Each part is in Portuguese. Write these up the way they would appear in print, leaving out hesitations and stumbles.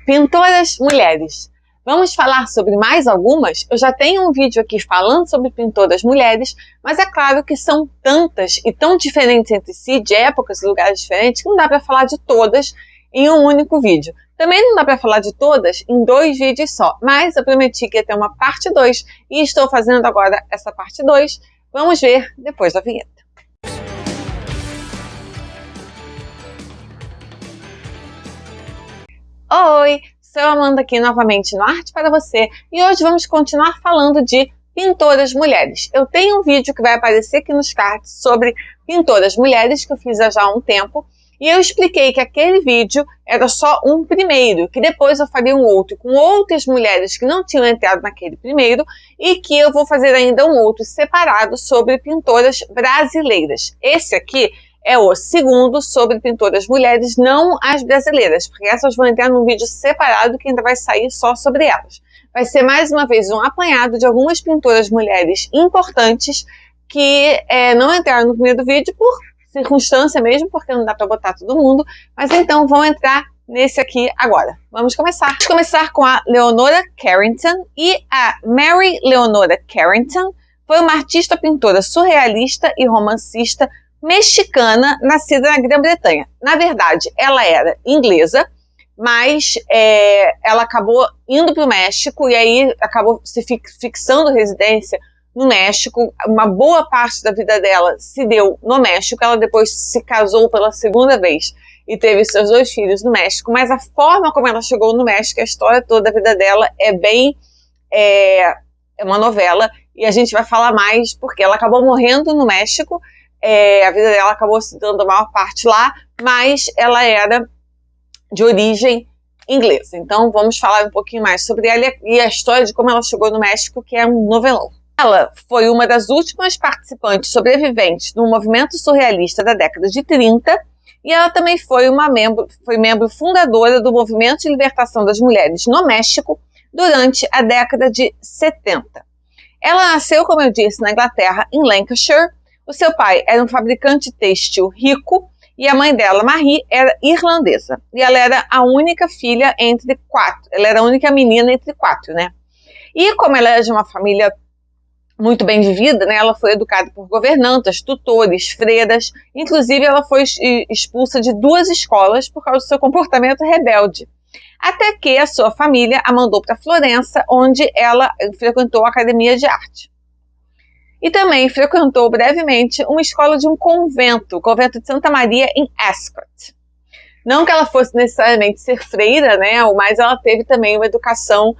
Pintoras mulheres. Vamos falar sobre mais algumas? Eu já tenho um vídeo aqui falando sobre pintoras mulheres, mas é claro que são tantas e tão diferentes entre si, de épocas e lugares diferentes, que não dá para falar de todas em um único vídeo. Também não dá para falar de todas em 2 vídeos só, mas eu prometi que ia ter uma parte 2 e estou fazendo agora essa parte 2. Vamos ver depois da vinheta. Oi, sou a Amanda aqui novamente no Arte para Você e hoje vamos continuar falando de pintoras mulheres. Eu tenho um vídeo que vai aparecer aqui nos cards sobre pintoras mulheres que eu fiz já há um tempo e eu expliquei que aquele vídeo era só um primeiro, que depois eu faria um outro com outras mulheres que não tinham entrado naquele primeiro e que eu vou fazer ainda um outro separado sobre pintoras brasileiras. Esse aqui é o segundo sobre pintoras mulheres, não as brasileiras, porque essas vão entrar num vídeo separado que ainda vai sair só sobre elas. Vai ser mais uma vez um apanhado de algumas pintoras mulheres importantes que não entraram no primeiro vídeo por circunstância mesmo, porque não dá para botar todo mundo, mas então vão entrar nesse aqui agora. Vamos começar. Vamos começar com a Leonora Carrington, e a Mary Leonora Carrington foi uma artista pintora surrealista e romancista mexicana, nascida na Grã-Bretanha. Na verdade, ela era inglesa, mas ela acabou indo para o México e aí acabou se fixando residência no México. Uma boa parte da vida dela se deu no México. Ela depois se casou pela segunda vez e teve seus 2 filhos no México, mas a forma como ela chegou no México, a história toda da vida dela é bem uma novela, e a gente vai falar mais porque ela acabou morrendo no México. A vida dela acabou se dando a maior parte lá, mas ela era de origem inglesa. Então vamos falar um pouquinho mais sobre ela e a história de como ela chegou no México, que é um novelão. Ela foi uma das últimas participantes sobreviventes do movimento surrealista da década de 30 e ela também foi membro fundadora do movimento de libertação das mulheres no México durante a década de 70. Ela nasceu, como eu disse, na Inglaterra, em Lancashire. O seu pai era um fabricante têxtil rico e a mãe dela, Marie, era irlandesa. E ela era a única filha entre 4. Ela era a única menina entre 4, né? E como ela era de uma família muito bem de vida, né, ela foi educada por governantas, tutores, freiras. Inclusive, ela foi expulsa de 2 escolas por causa do seu comportamento rebelde. Até que a sua família a mandou para Florença, onde ela frequentou a Academia de Arte. E também frequentou brevemente uma escola de um convento, o convento de Santa Maria em Ascot. Não que ela fosse necessariamente ser freira, né, mas ela teve também uma educação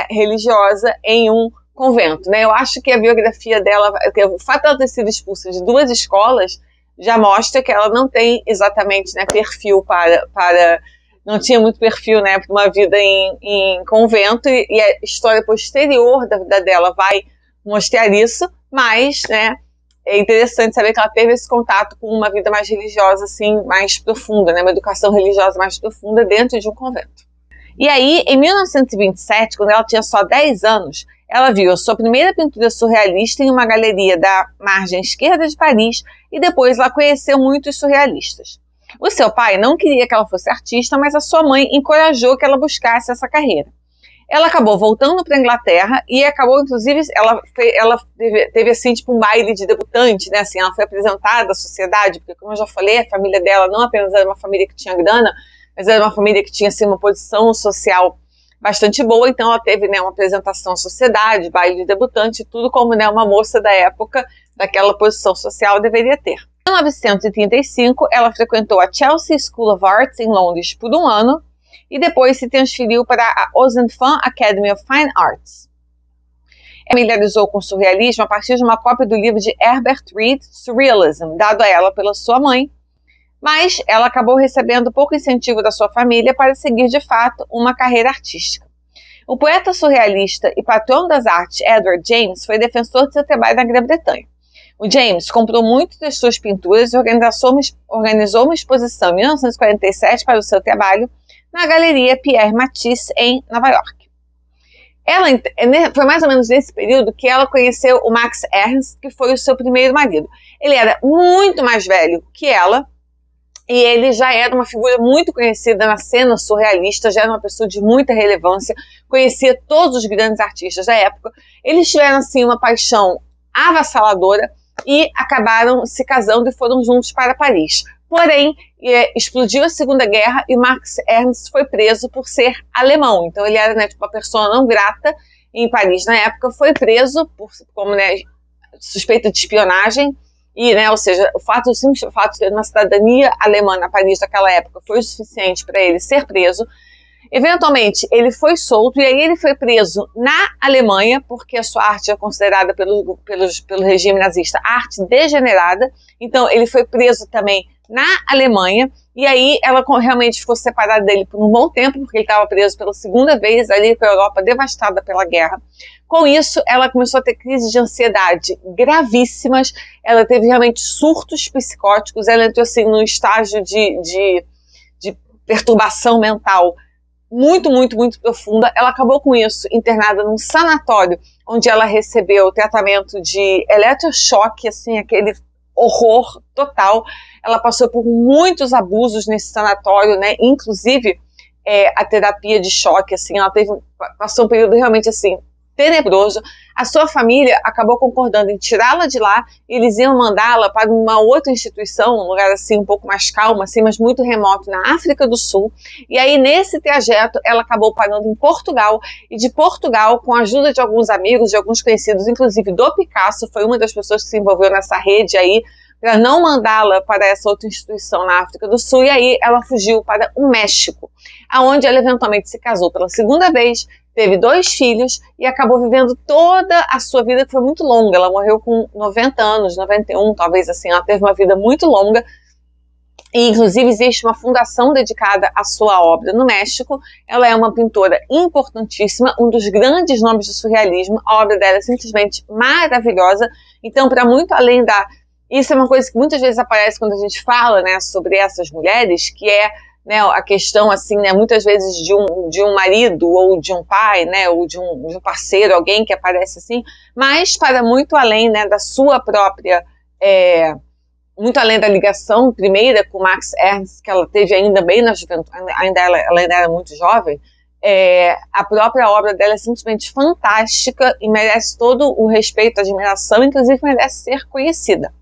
religiosa em um convento, né. Eu acho que a biografia dela, o fato de ela ter sido expulsa de 2 escolas, já mostra que ela não tem exatamente, né, perfil não tinha muito perfil, né, para uma vida em convento, e a história posterior da vida dela vai mostrar isso, mas, né, é interessante saber que ela teve esse contato com uma vida mais religiosa, assim, mais profunda, né, uma educação religiosa mais profunda dentro de um convento. E aí, em 1927, quando ela tinha só 10 anos, ela viu a sua primeira pintura surrealista em uma galeria da margem esquerda de Paris e depois ela conheceu muitos surrealistas. O seu pai não queria que ela fosse artista, mas a sua mãe encorajou que ela buscasse essa carreira. Ela acabou voltando para a Inglaterra e acabou, inclusive, ela teve assim, tipo um baile de debutante, né, assim, ela foi apresentada à sociedade, porque como eu já falei, a família dela não apenas era uma família que tinha grana, mas era uma família que tinha, assim, uma posição social bastante boa, então ela teve, né, uma apresentação à sociedade, baile de debutante, tudo como, né, uma moça da época, daquela posição social deveria ter. Em 1935, ela frequentou a Chelsea School of Arts em Londres por 1 ano, e depois se transferiu para a Ozenfant Academy of Fine Arts. Ela familiarizou com o surrealismo a partir de uma cópia do livro de Herbert Read, Surrealism, dado a ela pela sua mãe, mas ela acabou recebendo pouco incentivo da sua família para seguir de fato uma carreira artística. O poeta surrealista e patrão das artes Edward James foi defensor de seu trabalho na Grã-Bretanha. O James comprou muitas das suas pinturas e organizou uma exposição em 1947 para o seu trabalho na Galeria Pierre Matisse, em Nova York. Foi mais ou menos nesse período que ela conheceu o Max Ernst, que foi o seu primeiro marido. Ele era muito mais velho que ela, E ele já era uma figura muito conhecida na cena surrealista, já era uma pessoa de muita relevância, conhecia todos os grandes artistas da época. Eles tiveram, assim, uma paixão avassaladora e acabaram se casando e foram juntos para Paris. Porém, explodiu a Segunda Guerra e Max Ernst foi preso por ser alemão. Então ele era, né, tipo, uma pessoa não grata em Paris na época, foi preso como, né, suspeita de espionagem. E, né, ou seja, o simples fato de ter uma cidadania alemã na Paris naquela época foi o suficiente para ele ser preso. Eventualmente, ele foi solto e aí ele foi preso na Alemanha, porque a sua arte é considerada pelo regime nazista arte degenerada. Então, ele foi preso também na Alemanha, e aí ela realmente ficou separada dele por um bom tempo, porque ele estava preso pela segunda vez ali com a Europa devastada pela guerra. Com isso, ela começou a ter crises de ansiedade gravíssimas, ela teve realmente surtos psicóticos, ela entrou assim num estágio de perturbação mental muito, muito, muito profunda. Ela acabou com isso internada num sanatório, onde ela recebeu tratamento de eletrochoque, assim, aquele horror total. Ela passou por muitos abusos nesse sanatório, né? Inclusive a terapia de choque, assim, ela passou um período realmente assim tenebroso. A sua família acabou concordando em tirá-la de lá e eles iam mandá-la para uma outra instituição, um lugar assim um pouco mais calmo, assim, mas muito remoto, na África do Sul. E aí nesse trajeto ela acabou parando em Portugal, e de Portugal, com a ajuda de alguns amigos, de alguns conhecidos, inclusive do Picasso, foi uma das pessoas que se envolveu nessa rede aí para não mandá-la para essa outra instituição na África do Sul. E aí ela fugiu para o México, aonde ela eventualmente se casou pela segunda vez, teve 2 filhos e acabou vivendo toda a sua vida, que foi muito longa. Ela morreu com 90 anos, 91, talvez, assim. Ela teve uma vida muito longa. E, inclusive, existe uma fundação dedicada à sua obra no México. Ela é uma pintora importantíssima, um dos grandes nomes do surrealismo. A obra dela é simplesmente maravilhosa. Então, para muito além da... Isso é uma coisa que muitas vezes aparece quando a gente fala, né, sobre essas mulheres, que é, né, a questão, assim, né, muitas vezes de um marido ou de um pai, né, ou de um parceiro, alguém que aparece assim, mas para muito além, né, da sua própria, muito além da ligação primeira com Max Ernst, que ela teve ainda bem na juventude, ela ainda era muito jovem. A própria obra dela é simplesmente fantástica e merece todo o respeito, a admiração, inclusive merece ser conhecida.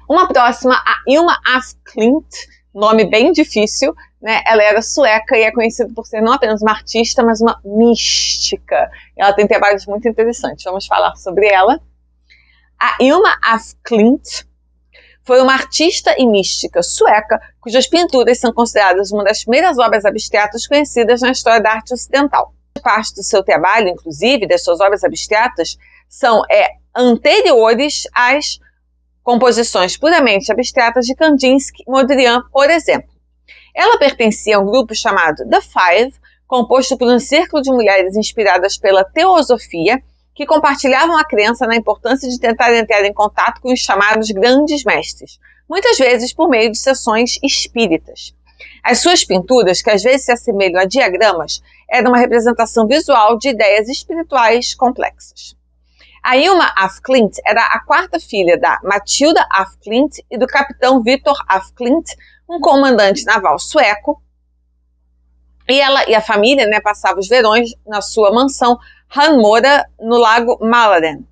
Uma próxima, a Ilma af Klint, nome bem difícil, né? Ela era sueca e é conhecida por ser não apenas uma artista, mas uma mística. Ela tem trabalhos muito interessantes. Vamos falar sobre ela. A Ilma af Klint foi uma artista e mística sueca cujas pinturas são consideradas uma das primeiras obras abstratas conhecidas na história da arte ocidental. Parte do seu trabalho, inclusive, das suas obras abstratas, são anteriores às composições puramente abstratas de Kandinsky e Mondrian, por exemplo. Ela pertencia a um grupo chamado The Five, composto por um círculo de mulheres inspiradas pela teosofia, que compartilhavam a crença na importância de tentar entrar em contato com os chamados grandes mestres, muitas vezes por meio de sessões espíritas. As suas pinturas, que às vezes se assemelham a diagramas, eram uma representação visual de ideias espirituais complexas. A Ilma af Klint era a 4ª filha da Matilda af Klint e do capitão Victor af Klint, um comandante naval sueco. E ela e a família, né, passavam os verões na sua mansão Hanmora, no lago Mälaren.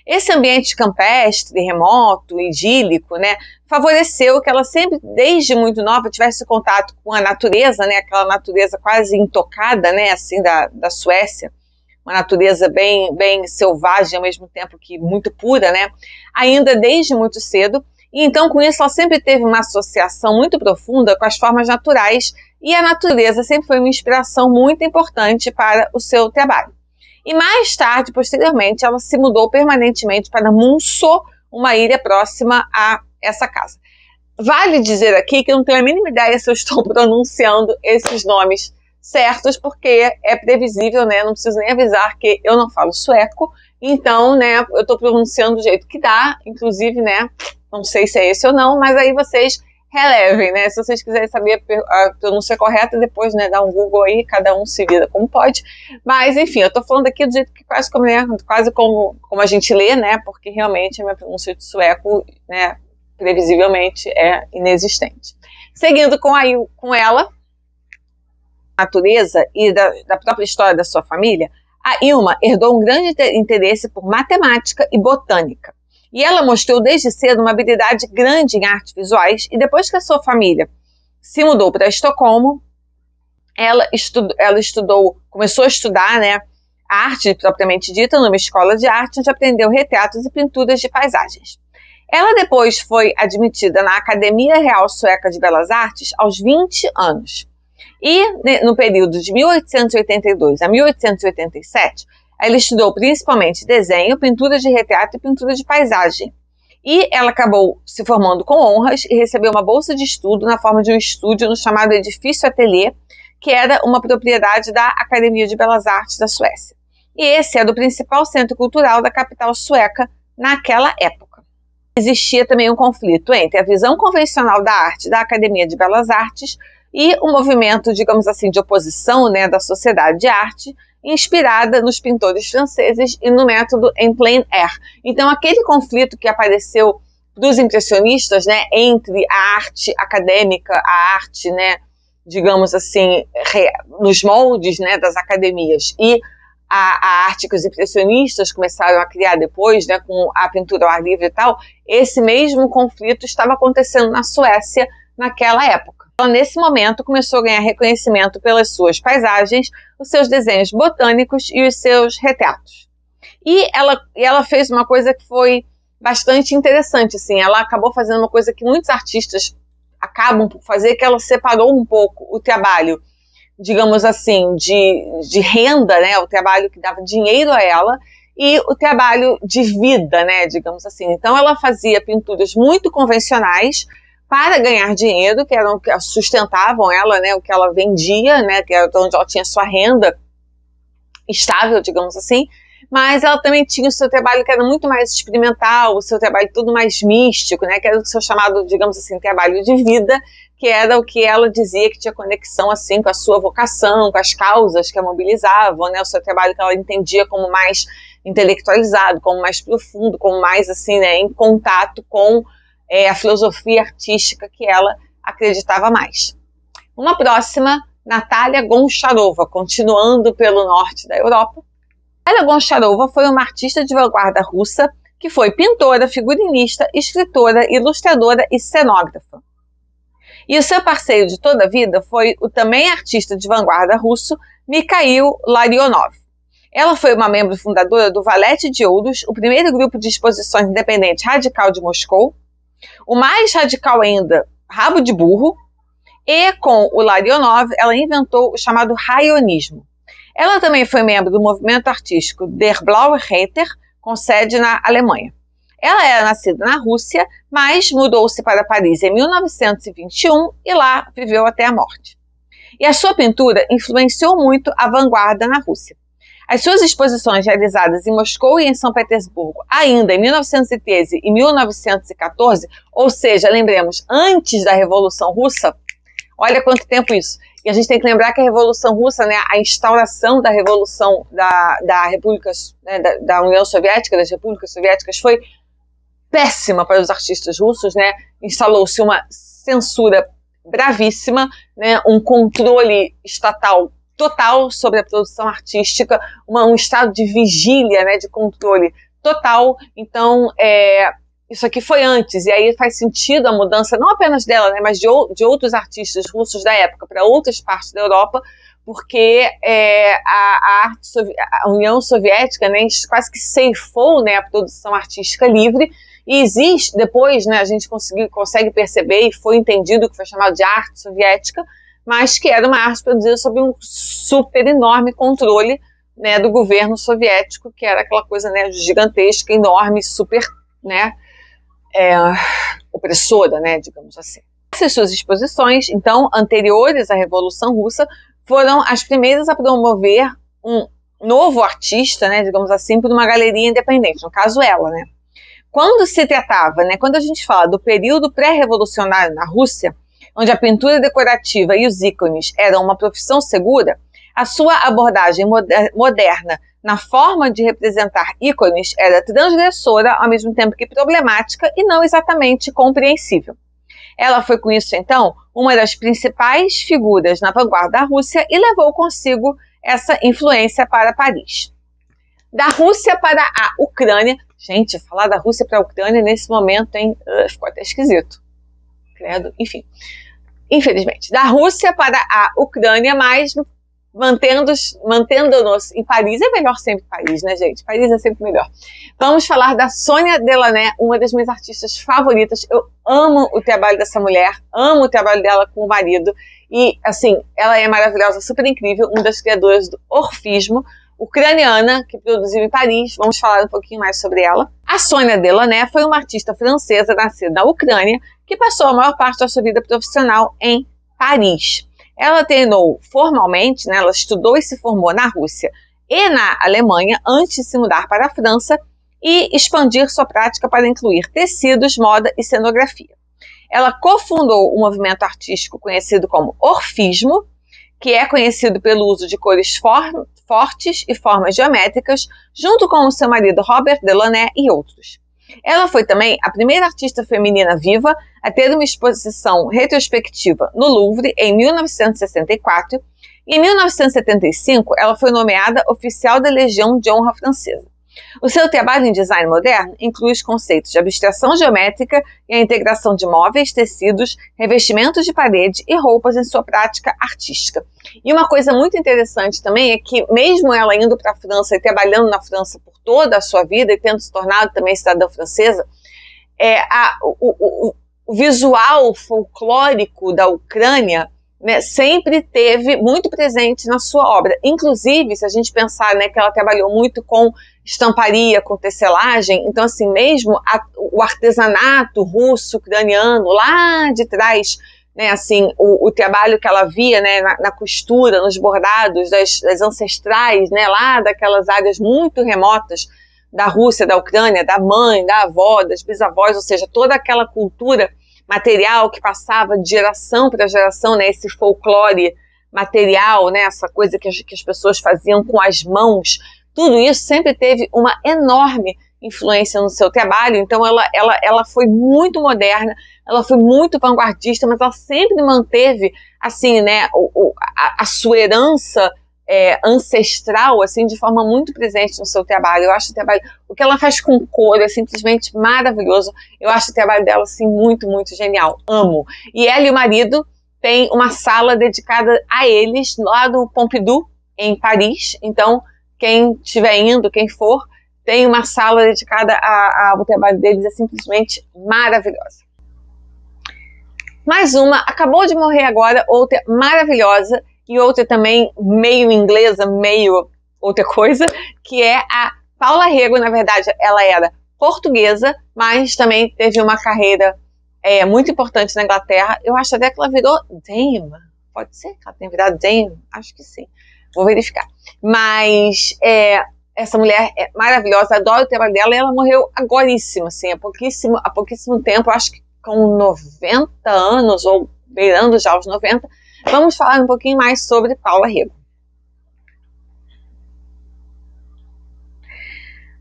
Esse ambiente campestre, remoto, idílico, né, favoreceu que ela sempre, desde muito nova, tivesse contato com a natureza, né, aquela natureza quase intocada, né, assim, da Suécia. Uma natureza bem, bem selvagem, ao mesmo tempo que muito pura, né? Ainda desde muito cedo. E então, com isso, ela sempre teve uma associação muito profunda com as formas naturais, e a natureza sempre foi uma inspiração muito importante para o seu trabalho. E mais tarde, posteriormente, ela se mudou permanentemente para Munso, uma ilha próxima a essa casa. Vale dizer aqui que eu não tenho a mínima ideia se eu estou pronunciando esses nomes certos, porque é previsível, né? Não preciso nem avisar que eu não falo sueco, então, né, eu estou pronunciando do jeito que dá, inclusive, né, não sei se é esse ou não, mas aí vocês relevem, né, se vocês quiserem saber a pronúncia correta, depois, né, dá um Google aí, cada um se vira como pode, mas, enfim, eu estou falando aqui do jeito que quase como a gente lê, né, porque realmente a minha pronúncia de sueco, né, previsivelmente é inexistente. Seguindo com ela, a natureza e da própria história da sua família, a Ilma herdou um grande interesse por matemática e botânica. E ela mostrou desde cedo uma habilidade grande em artes visuais, e depois que a sua família se mudou para Estocolmo, ela começou a estudar, né, a arte propriamente dita numa escola de arte, onde aprendeu retratos e pinturas de paisagens. Ela depois foi admitida na Academia Real Sueca de Belas Artes aos 20 anos. E no período de 1882 a 1887, ela estudou principalmente desenho, pintura de retrato e pintura de paisagem. E ela acabou se formando com honras e recebeu uma bolsa de estudo na forma de um estúdio no chamado Edifício Atelier, que era uma propriedade da Academia de Belas Artes da Suécia. E esse era o principal centro cultural da capital sueca naquela época. Existia também um conflito entre a visão convencional da arte da Academia de Belas Artes e o movimento, digamos assim, de oposição, né, da sociedade de arte, inspirada nos pintores franceses e no método em plein air. Então, aquele conflito que apareceu dos impressionistas, né, entre a arte acadêmica, a arte, né, digamos assim, nos moldes, né, das academias, e a arte que os impressionistas começaram a criar depois, né, com a pintura ao ar livre e tal, esse mesmo conflito estava acontecendo na Suécia naquela época. Ela, nesse momento, começou a ganhar reconhecimento pelas suas paisagens, os seus desenhos botânicos e os seus retratos. E ela fez uma coisa que foi bastante interessante, assim, ela acabou fazendo uma coisa que muitos artistas acabam por fazer, que ela separou um pouco o trabalho, digamos assim, de renda, né, o trabalho que dava dinheiro a ela, e o trabalho de vida, né, digamos assim. Então ela fazia pinturas muito convencionais para ganhar dinheiro, que eram que sustentavam ela, né, o que ela vendia, né, que era onde ela tinha sua renda estável, digamos assim, mas ela também tinha o seu trabalho que era muito mais experimental, o seu trabalho tudo mais místico, né, que era o seu chamado, digamos assim, trabalho de vida, que era o que ela dizia que tinha conexão, assim, com a sua vocação, com as causas que a mobilizavam, né, o seu trabalho que ela entendia como mais intelectualizado, como mais profundo, como mais, assim, né, em contato com a filosofia artística que ela acreditava mais. Uma próxima, Natália Goncharova, continuando pelo norte da Europa. Natália Goncharova foi uma artista de vanguarda russa que foi pintora, figurinista, escritora, ilustradora e cenógrafa. E o seu parceiro de toda a vida foi o também artista de vanguarda russo, Mikhail Larionov. Ela foi uma membro fundadora do Valete de Ouros, o primeiro grupo de exposições independente radical de Moscou, o mais radical ainda, Rabo de Burro, e com o Larionov ela inventou o chamado raionismo. Ela também foi membro do movimento artístico Der Blaue Reiter, com sede na Alemanha. Ela era nascida na Rússia, mas mudou-se para Paris em 1921 e lá viveu até a morte. E a sua pintura influenciou muito a vanguarda na Rússia. As suas exposições realizadas em Moscou e em São Petersburgo, ainda em 1913 e 1914, ou seja, lembremos, antes da Revolução Russa, olha quanto tempo isso. E a gente tem que lembrar que a Revolução Russa, né, a instauração da Revolução da República, né, da União Soviética, das Repúblicas Soviéticas, foi péssima para os artistas russos, né? Instalou-se uma censura bravíssima, né, um controle estatal total sobre a produção artística, um estado de vigília, né, de controle total. Então, isso aqui foi antes, e aí faz sentido a mudança, não apenas dela, né, mas de outros artistas russos da época para outras partes da Europa, porque a União Soviética, né, quase que ceifou, né, a produção artística livre, e existe, depois, né, a gente consegue perceber, e foi entendido que foi chamado de arte soviética, mas que era uma arte produzida sob um super enorme controle, né, do governo soviético, que era aquela coisa, né, gigantesca, enorme, super, né, opressora, né, digamos assim. Essas suas exposições, então, anteriores à Revolução Russa, foram as primeiras a promover um novo artista, né, digamos assim, por uma galeria independente, no caso ela, né. Quando se tratava, né, quando a gente fala do período pré-revolucionário na Rússia, onde a pintura decorativa e os ícones eram uma profissão segura, a sua abordagem moderna na forma de representar ícones era transgressora, ao mesmo tempo que problemática e não exatamente compreensível. Ela foi com isso, então, uma das principais figuras na vanguarda da Rússia e levou consigo essa influência para Paris. Da Rússia para a Ucrânia. Gente, falar da Rússia para a Ucrânia nesse momento, hein? Ficou até esquisito. Credo, enfim. Infelizmente. Da Rússia para a Ucrânia, mas mantendo-nos em Paris. É melhor sempre Paris, né, gente? Paris é sempre melhor. Vamos falar da Sonia Delaunay, uma das minhas artistas favoritas. Eu amo o trabalho dessa mulher, amo o trabalho dela com o marido. E, assim, ela é maravilhosa, super incrível, uma das criadoras do orfismo, ucraniana, que produziu em Paris. Vamos falar um pouquinho mais sobre ela. A Sonia Delaunay foi uma artista francesa nascida na Ucrânia, que passou a maior parte da sua vida profissional em Paris. Ela treinou formalmente, né, ela estudou e se formou na Rússia e na Alemanha antes de se mudar para a França e expandir sua prática para incluir tecidos, moda e cenografia. Ela cofundou um movimento artístico conhecido como orfismo, que é conhecido pelo uso de cores fortes e formas geométricas, junto com o seu marido Robert Delaunay e outros. Ela foi também a primeira artista feminina viva a ter uma exposição retrospectiva no Louvre em 1964 e em 1975 ela foi nomeada oficial da Legião de Honra Francesa. O seu trabalho em design moderno inclui os conceitos de abstração geométrica e a integração de móveis, tecidos, revestimentos de parede e roupas em sua prática artística. E uma coisa muito interessante também é que, mesmo ela indo para a França e trabalhando na França por toda a sua vida e tendo se tornado também cidadã francesa, o visual folclórico da Ucrânia, né, sempre teve muito presente na sua obra. Inclusive, se a gente pensar, né, que ela trabalhou muito com estamparia, com tecelagem, então assim, mesmo o artesanato russo, ucraniano, lá de trás, né, assim, o trabalho que ela via, né, na costura, nos bordados das ancestrais, né, lá daquelas áreas muito remotas da Rússia, da Ucrânia, da mãe, da avó, das bisavós, ou seja, toda aquela cultura material que passava de geração para geração, né, esse folclore material, né, essa coisa que as pessoas faziam com as mãos, tudo isso sempre teve uma enorme influência no seu trabalho. Então ela foi muito moderna, ela foi muito vanguardista, mas ela sempre manteve, assim, né, a sua herança ancestral, assim, de forma muito presente no seu trabalho. Eu acho o que ela faz com cor é simplesmente maravilhoso. Eu acho o trabalho dela, assim, muito, muito genial. Amo. E ela e o marido têm uma sala dedicada a eles, lá do Pompidou, em Paris. Então, quem estiver indo, quem for, tem uma sala dedicada ao trabalho deles, é simplesmente maravilhosa. Mais uma, acabou de morrer agora, outra maravilhosa, e outra também meio inglesa, meio outra coisa, que é a Paula Rego. Na verdade, ela era portuguesa, mas também teve uma carreira muito importante na Inglaterra. Eu acho até que ela virou dame. Pode ser que ela tenha virado dame? Acho que sim. Vou verificar. Mas essa mulher é maravilhosa, adoro o trabalho dela, e ela morreu agoríssima, assim, há pouquíssimo tempo, acho que com 90 anos, ou beirando já os 90. Vamos falar um pouquinho mais sobre Paula Rego.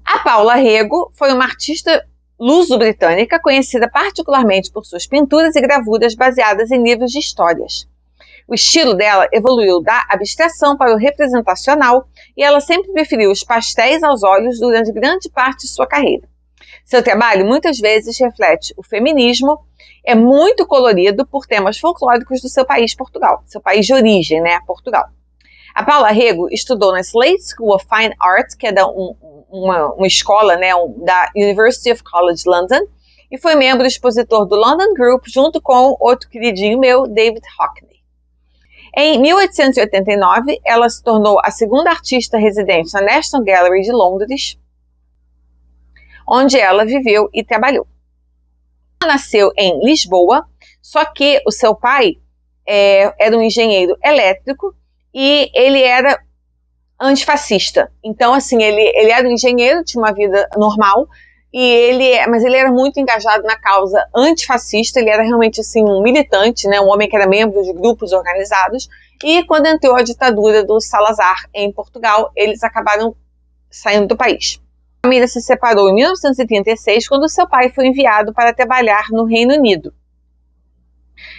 A Paula Rego foi uma artista luso-britânica conhecida particularmente por suas pinturas e gravuras baseadas em livros de histórias. O estilo dela evoluiu da abstração para o representacional e ela sempre preferiu os pastéis aos óleos durante grande parte de sua carreira. Seu trabalho muitas vezes reflete o feminismo, é muito colorido por temas folclóricos do seu país, Portugal, seu país de origem, né, Portugal. A Paula Rego estudou na Slade School of Fine Arts, que é uma escola, né, da University of College London, e foi membro expositor do London Group, junto com outro queridinho meu, David Hockney. Em 1889, ela se tornou a segunda artista residente na National Gallery de Londres, onde ela viveu e trabalhou. Ela nasceu em Lisboa, só que o seu pai era um engenheiro elétrico e ele era antifascista. Então, assim, ele era um engenheiro, tinha uma vida normal, mas ele era muito engajado na causa antifascista. Ele era realmente, assim, um militante, né, um homem que era membro de grupos organizados. E quando entrou a ditadura do Salazar em Portugal, eles acabaram saindo do país. A família se separou em 1936, quando seu pai foi enviado para trabalhar no Reino Unido.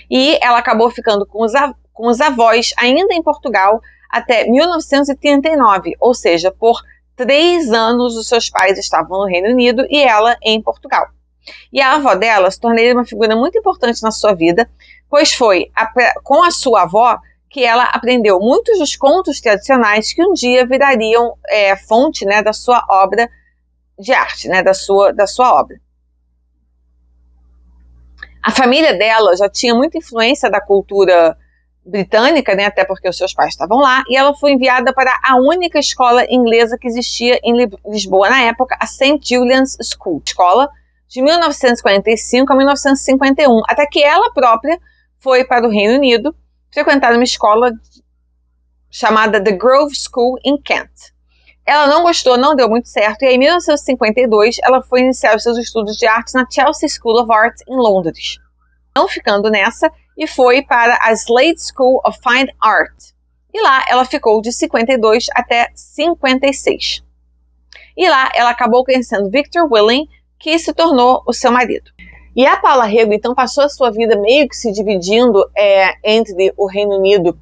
E ela acabou ficando com os avós ainda em Portugal até 1939, ou seja, por 3 anos os seus pais estavam no Reino Unido e ela em Portugal. E a avó dela se tornou uma figura muito importante na sua vida, pois foi com a sua avó que ela aprendeu muitos dos contos tradicionais que um dia virariam fonte, né, da sua obra de arte, né, da sua obra. A família dela já tinha muita influência da cultura britânica, né, até porque os seus pais estavam lá, e ela foi enviada para a única escola inglesa que existia em Lisboa na época, a St. Julian's School, escola de 1945 a 1951, até que ela própria foi para o Reino Unido frequentar uma escola chamada The Grove School em Kent. Ela não gostou, não deu muito certo, e aí, em 1952 ela foi iniciar os seus estudos de arte na Chelsea School of Art em Londres. Não ficando nessa, e foi para a Slade School of Fine Art. E lá ela ficou de 52 até 56. E lá ela acabou conhecendo Victor Willing, que se tornou o seu marido. E a Paula Rego, então, passou a sua vida meio que se dividindo entre o Reino Unido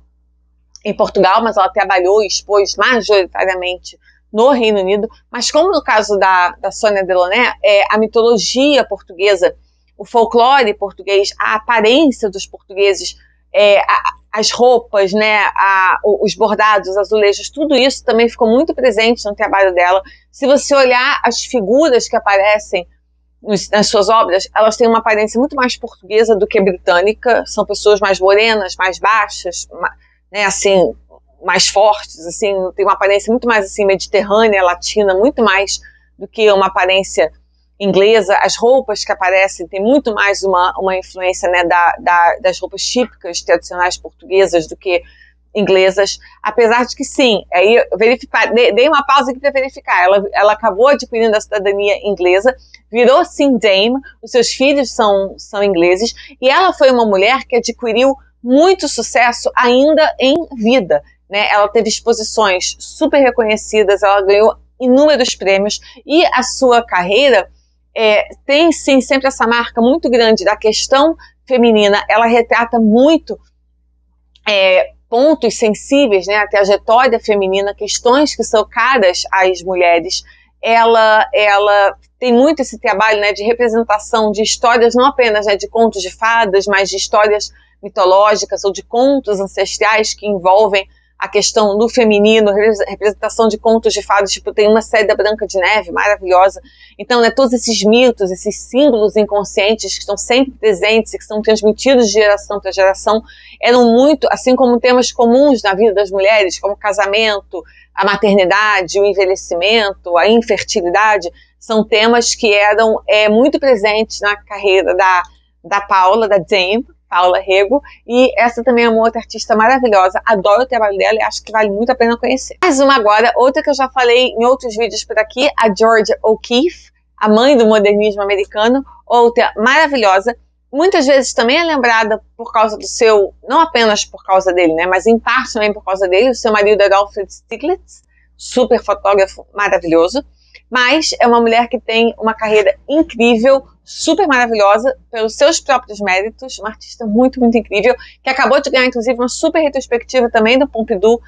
e Portugal, mas ela trabalhou e expôs majoritariamente no Reino Unido. Mas como no caso da Sônia Delaunay, a mitologia portuguesa, o folclore português, a aparência dos portugueses, as roupas, né, os bordados, os azulejos, tudo isso também ficou muito presente no trabalho dela. Se você olhar as figuras que aparecem nas suas obras, elas têm uma aparência muito mais portuguesa do que britânica. São pessoas mais morenas, mais baixas, né, assim, mais fortes, assim, tem uma aparência muito mais assim mediterrânea, latina, muito mais do que uma aparência inglesa. As roupas que aparecem têm muito mais uma influência, né, das roupas típicas tradicionais portuguesas do que inglesas, apesar de que sim, aí dei uma pausa aqui para verificar, ela acabou adquirindo a cidadania inglesa, virou sim dame, os seus filhos são ingleses, e ela foi uma mulher que adquiriu muito sucesso ainda em vida, né? Ela teve exposições super reconhecidas, ela ganhou inúmeros prêmios, e a sua carreira tem sim sempre essa marca muito grande da questão feminina. Ela retrata muito pontos sensíveis, né, a trajetória feminina, questões que são caras às mulheres. Ela tem muito esse trabalho, né, de representação de histórias, não apenas, né, de contos de fadas, mas de histórias mitológicas ou de contos ancestrais que envolvem a questão do feminino, representação de contos de fadas, tipo, tem uma série da Branca de Neve, maravilhosa. Então, né, todos esses mitos, esses símbolos inconscientes que estão sempre presentes e que são transmitidos de geração para geração, eram muito, assim como temas comuns na vida das mulheres, como o casamento, a maternidade, o envelhecimento, a infertilidade, são temas que eram muito presentes na carreira da Paula, da Dame, Paula Rego, e essa também é uma outra artista maravilhosa, adoro o trabalho dela e acho que vale muito a pena conhecer. Mais uma agora, outra que eu já falei em outros vídeos por aqui, a Georgia O'Keeffe, a mãe do modernismo americano, outra maravilhosa, muitas vezes também é lembrada por causa do seu, não apenas por causa dele, né, mas em parte também por causa dele, o seu marido era Alfred Stieglitz, super fotógrafo maravilhoso, mas é uma mulher que tem uma carreira incrível, super maravilhosa, pelos seus próprios méritos, uma artista muito, muito incrível, que acabou de ganhar, inclusive, uma super retrospectiva também do Pompidou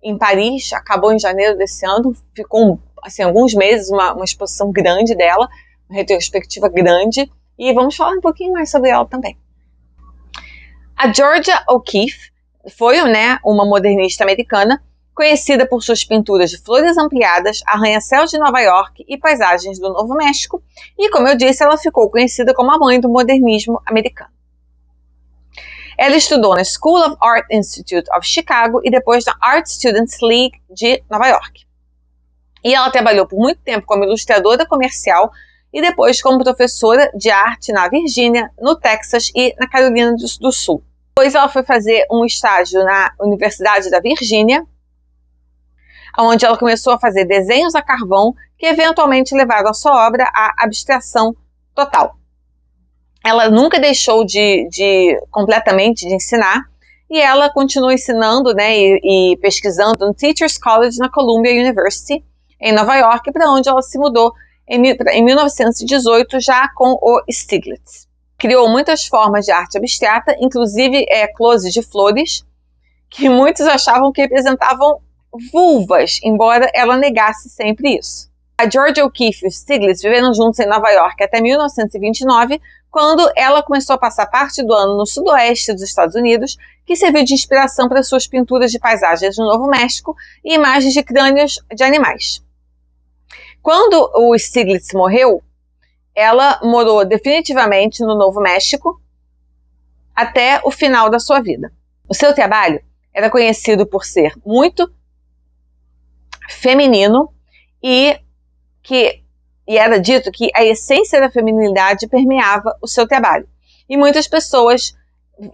em Paris, acabou em janeiro desse ano, ficou, assim, alguns meses, uma exposição grande dela, uma retrospectiva grande, e vamos falar um pouquinho mais sobre ela também. A Georgia O'Keeffe foi, né, uma modernista americana, conhecida por suas pinturas de flores ampliadas, arranha-céus de Nova York e paisagens do Novo México, e, como eu disse, ela ficou conhecida como a mãe do modernismo americano. Ela estudou na School of Art Institute of Chicago e depois na Art Students League de Nova York. E ela trabalhou por muito tempo como ilustradora comercial e depois como professora de arte na Virgínia, no Texas e na Carolina do Sul. Depois ela foi fazer um estágio na Universidade da Virgínia, onde ela começou a fazer desenhos a carvão que eventualmente levaram a sua obra à abstração total. Ela nunca deixou completamente de ensinar, e ela continuou ensinando, né, e pesquisando no Teachers College na Columbia University, em Nova York, para onde ela se mudou em 1918, já com o Stieglitz. criou muitas formas de arte abstrata, inclusive close de flores, que muitos achavam que representavam vulvas, embora ela negasse sempre isso. A Georgia O'Keeffe e o Stiglitz viveram juntos em Nova York até 1929, quando ela começou a passar parte do ano no sudoeste dos Estados Unidos, que serviu de inspiração para suas pinturas de paisagens no Novo México e imagens de crânios de animais. Quando o Stiglitz morreu, ela morou definitivamente no Novo México até o final da sua vida. O seu trabalho era conhecido por ser muito feminino e era dito que a essência da feminilidade permeava o seu trabalho. E muitas pessoas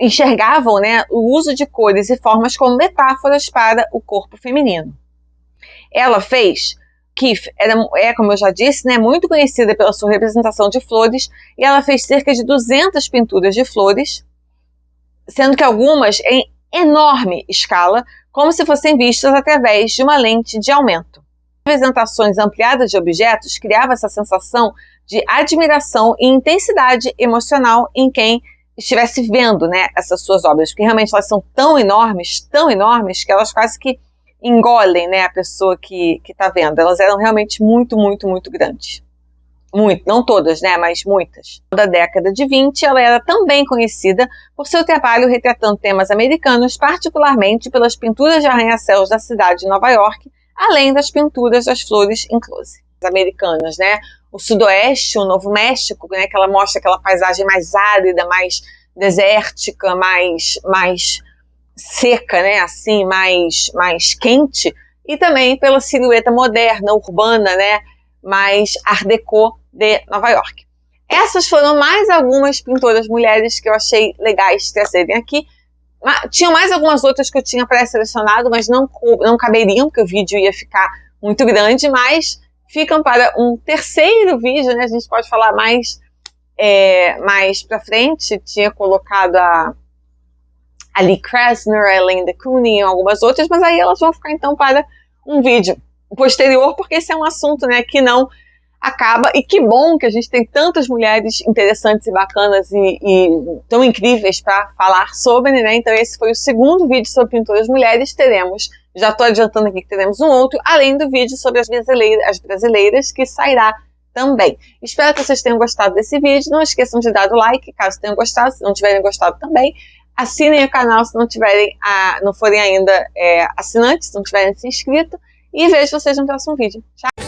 enxergavam, né, o uso de cores e formas como metáforas para o corpo feminino. Ela fez... O'Keeffe como eu já disse, né, muito conhecida pela sua representação de flores, e ela fez cerca de 200 pinturas de flores, sendo que algumas em enorme escala, como se fossem vistas através de uma lente de aumento. Representações ampliadas de objetos criava essa sensação de admiração e intensidade emocional em quem estivesse vendo, né, essas suas obras, porque realmente elas são tão enormes, que elas quase que engolem, né, a pessoa que está vendo. Elas eram realmente muito, muito, muito grandes. Muito, não todas, né, mas muitas. Da década de 20, ela era também conhecida por seu trabalho retratando temas americanos, particularmente pelas pinturas de arranha-céus da cidade de Nova York, além das pinturas das flores em close. As americanas, né, o sudoeste, o Novo México, né, que ela mostra aquela paisagem mais árida, mais desértica, mais seca, né, assim, mais quente, e também pela silhueta moderna, urbana, né, mais art déco de Nova York. Essas foram mais algumas pintoras mulheres que eu achei legais trazerem aqui. Tinham mais algumas outras que eu tinha pré-selecionado, mas não caberiam, porque o vídeo ia ficar muito grande, mas ficam para um terceiro vídeo, né, a gente pode falar mais pra frente. Tinha colocado a Lee Krasner, a Elaine de Kooning e algumas outras, mas aí elas vão ficar então para um vídeo posterior, porque esse é um assunto, né, que não acaba, e que bom que a gente tem tantas mulheres interessantes e bacanas e tão incríveis para falar sobre, né? Então esse foi o segundo vídeo sobre pinturas mulheres. Já estou adiantando aqui que teremos um outro, além do vídeo sobre as brasileiras, que sairá também. Espero que vocês tenham gostado desse vídeo. Não esqueçam de dar o like, caso tenham gostado. Se não tiverem gostado também, assinem o canal se não forem ainda assinantes, se não tiverem se inscrito. E vejo vocês no próximo vídeo. Tchau!